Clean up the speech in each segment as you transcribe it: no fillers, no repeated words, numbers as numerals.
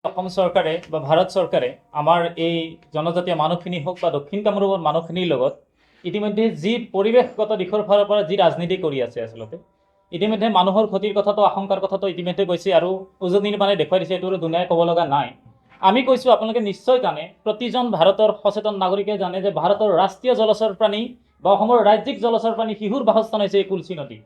অসম চৰকাৰে বা ভাৰত চৰকাৰে আমাৰ এই জনজাতীয় মানুহখিনি হওক বা দক্ষিণ কামৰূপৰ মানুহখিনিৰ লগত ইতিমধ্যে যি পৰিৱেশগত দিশৰ ফালৰ পৰা যি ৰাজনীতি কৰি আছে আচলতে ইতিমধ্যে মানুহৰ ক্ষতিৰ কথাটো আশংকাৰ কথাটো ইতিমধ্যে কৈছে আৰু উজনি মানে দেখুৱাই দিছে এইটো দুনিয়াই ক'ব লগা নাই। আমি কৈছোঁ আপোনালোকে নিশ্চয় জানে, প্ৰতিজন ভাৰতৰ সচেতন নাগৰিকে জানে যে ভাৰতৰ ৰাষ্ট্ৰীয় জলচৰ প্ৰাণী বা অসমৰ ৰাজ্যিক জলচৰ প্ৰাণী শিহুৰ বাসস্থান হৈছে এই কুলচী নদী।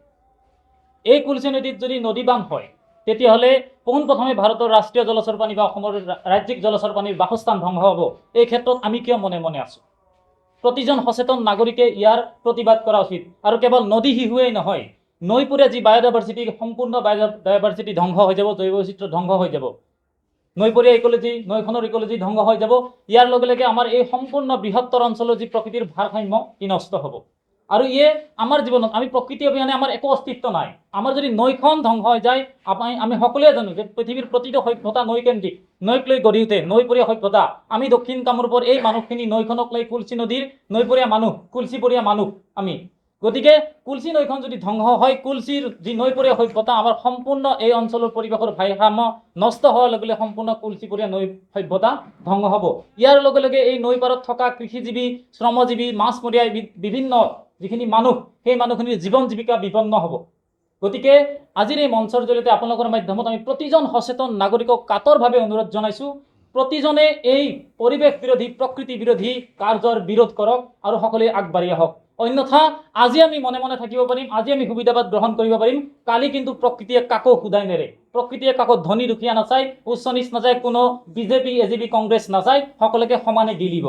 এই কুলচী নদীত যদি নদীবান হয় তেতিয়াহ'লে পোনপ্ৰথমে ভাৰতৰ ৰাষ্ট্ৰীয় জলচৰ প্ৰাণী বা অসমৰ ৰাজ্যিক জলচৰ প্ৰাণীৰ বাসস্থান ধ্বংস হ'ব। এই ক্ষেত্ৰত আমি কিয় মনে মনে আছোঁ? প্ৰতিজন সচেতন নাগৰিকে ইয়াৰ প্ৰতিবাদ কৰা উচিত। আৰু কেৱল নদী শিহুৱেই নহয়, নৈপৰীয়া যি বায়'ডাইভাৰ্চিটি, সম্পূৰ্ণ বায়'ডাইভাৰ্চিটি ধ্বংস হৈ যাব, জৈৱ বৈচিত্ৰ্য ধ্বংস হৈ যাব, নৈপৰীয়া ইক'লজি, নৈখনৰ ইক'লজি ধ্বংস হৈ যাব। ইয়াৰ লগে লগে আমাৰ এই সম্পূৰ্ণ বৃহত্তৰ অঞ্চলৰ যি প্ৰকৃতিৰ ভাৰসাম্য ই নষ্ট হ'ব। আৰু ইয়ে আমাৰ জীৱনত আমি প্ৰকৃতি অবিহনে আমাৰ একো অস্তিত্ব নাই। আমাৰ যদি নৈখন ধ্বংস হৈ যায়, আমি সকলোৱে জানো যে পৃথিৱীৰ প্ৰতিটো সভ্যতা নৈকেন্দ্ৰিক, নৈক লৈ গঢ়ি উঠে, নৈপৰীয়া সভ্যতা। আমি দক্ষিণ কামৰূপৰ এই মানুহখিনি নৈখনক লৈ কুলচী নদীৰ নৈপৰীয়া মানুহ, কুলচীপৰীয়া মানুহ আমি। গতিকে কুলচী নৈখন যদি ধ্বংস হয়, কুলচীৰ যি নৈপৰীয়া সভ্যতা, আমাৰ সম্পূৰ্ণ এই অঞ্চলৰ পৰিৱেশৰ ভাৰসাম্য নষ্ট হোৱাৰ লগে লগে সম্পূৰ্ণ কুলচীপৰীয়া নৈ সভ্যতা ধ্বংস হ'ব। ইয়াৰ লগে লগে এই নৈ পাৰত থকা কৃষিজীৱী, শ্ৰমজীৱী, মাছমৰীয়া বিভিন্ন যিখিনি মানুহ, সেই মানুহখিনিৰ জীৱন জীৱিকা বিপন্ন হ'ব। গতিকে আজিৰ এই মঞ্চৰ জৰিয়তে আপোনালোকৰ মাধ্যমত আমি প্ৰতিজন সচেতন নাগৰিকক কাতৰভাৱে অনুৰোধ জনাইছোঁ, প্ৰতিজনে এই পৰিৱেশ বিৰোধী, প্ৰকৃতি বিৰোধী কাৰ্যৰ বিৰোধ কৰক আৰু সকলোৱে আগবাঢ়ি আহক। অন্যথা আজি আমি মনে মনে থাকিব পাৰিম, আজি আমি সুবিধাবাদ গ্ৰহণ কৰিব পাৰিম, কালি কিন্তু প্ৰকৃতিয়ে কাকো সুদাই নেৰে। প্ৰকৃতিয়ে কাকো ধনী দুখীয়া নাচায়, উচ্চ নিচ নাচায়, কোনো বিজেপি, এজিপি, কংগ্ৰেছ নাচায়, সকলোকে সমানে গিলিব।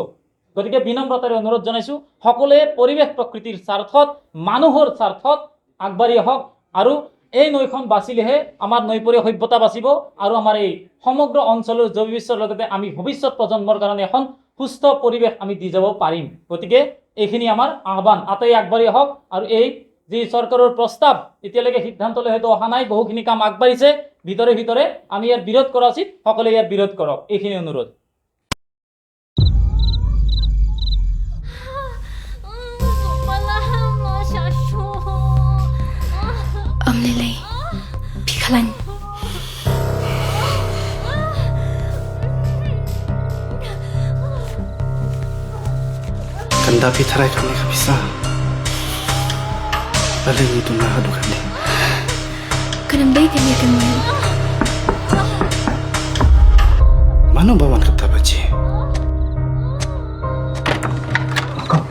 গতিকে বিনম্ৰতাৰে অনুৰোধ জনাইছোঁ, সকলোৱে পৰিৱেশ প্ৰকৃতিৰ স্বাৰ্থত, মানুহৰ স্বাৰ্থত আগবাঢ়ি আহক। আৰু এই নৈখন বাচিলেহে আমাৰ নৈপৰীয়া সভ্যতা বাচিব আৰু আমাৰ এই সমগ্ৰ অঞ্চলৰ জৈৱ বিশ্বৰ লগতে আমি ভৱিষ্যত প্ৰজন্মৰ কাৰণে এখন সুস্থ পৰিৱেশ আমি দি যাব পাৰিম। গতিকে এইখিনি আমাৰ আহ্বান, আটাই আগবাঢ়ি আহক। আৰু এই যি চৰকাৰৰ প্ৰস্তাৱ এতিয়ালৈকে সিদ্ধান্তলৈ হয়তো অহা নাই, বহুখিনি কাম আগবাঢ়িছে, ভিতৰে ভিতৰে আমি ইয়াৰ বিৰোধ কৰা উচিত, সকলোৱে ইয়াৰ বিৰোধ কৰক, এইখিনি অনুৰোধ। Lily, Pikalan. Kanda pitharai kami kabisa. Balik itu na hadu kami. Kenapa kami kami? Mana bawan kata baci?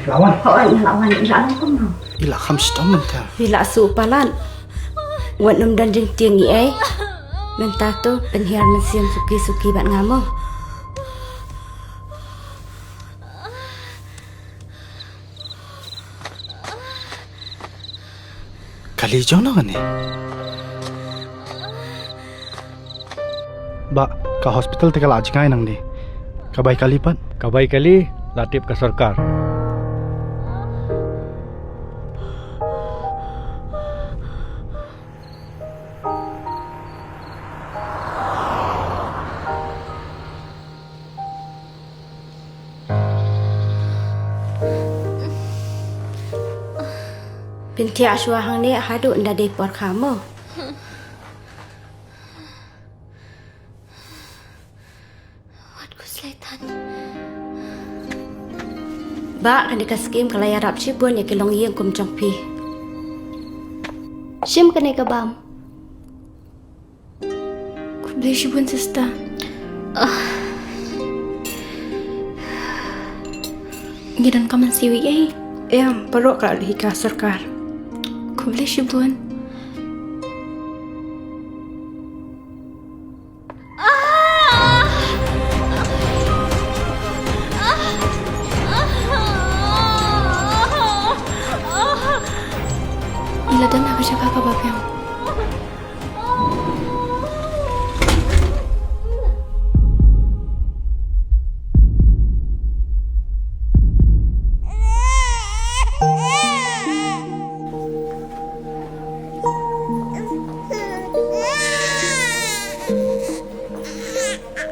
Lawan kamu. Ila kham stam mentah. Bila supalan. Wan num dan jeng tiang ni mentah tu penhiar mensiam suki bat ngamo. Kali jauh na ni. Ba, ka hospital tegal aja kai nang ni. Kabai kali pan. Kabai kali latip ke sarkar. Binti Ashwa hang ni hadu nda deport kamu. Watku selatan. Ba kan dekat skim kalau ya rap cibun ya kilong yang kum congpi. Shim kene ka bam. Ku beli cibun sister. Ngidan kaman siwi perok kalau dihika sarkar. Ku beli cibun. Ila dan aku jaga kabab yang.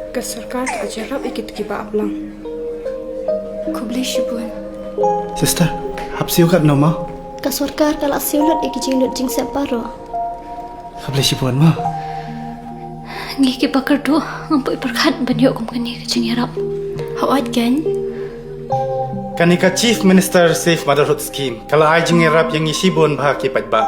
Ke sarkar tak jarab ikut kiba ablang. Ku beli cibun. Sister, hapsi ukat nama. Kasurkar kalau siulat ikijing lut jing separo. Kabeli sipuan ma. Ngiki pakardu, ngampoi perkhan banyo kum kani kacing yarap. Hawat kan? Kanika Chief Minister Safe Motherhood Scheme. Kala ay jingirap yang isibon bah kipat ba.